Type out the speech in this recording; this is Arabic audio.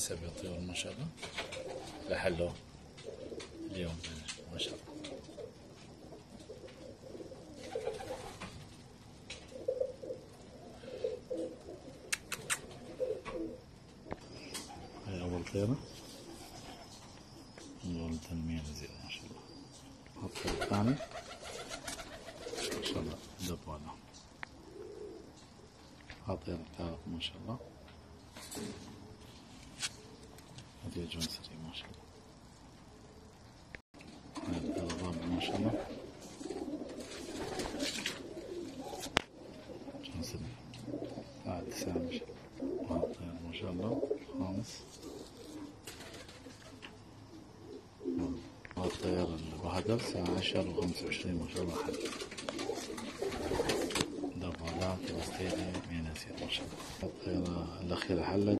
سبع طيور ما شاء الله لحلوا اليوم ما شاء الله. هاي أول طيرة، نقول تنمية زيادة ما شاء الله. الطير الثاني ما شاء الله دبوله. الطير الثالث ما شاء الله. هذه جونسري ما شاء الله. هاي الطير الرابع ما شاء الله جونسري. هاي التاسع ما شاء الله. هاي الطير ما شاء الله الخامس. الطير البهدل الساعة 10:25 ما شاء الله حل. دبولات وستيري ميناسير ما شاء الله. الطيرة الأخيرة حلت.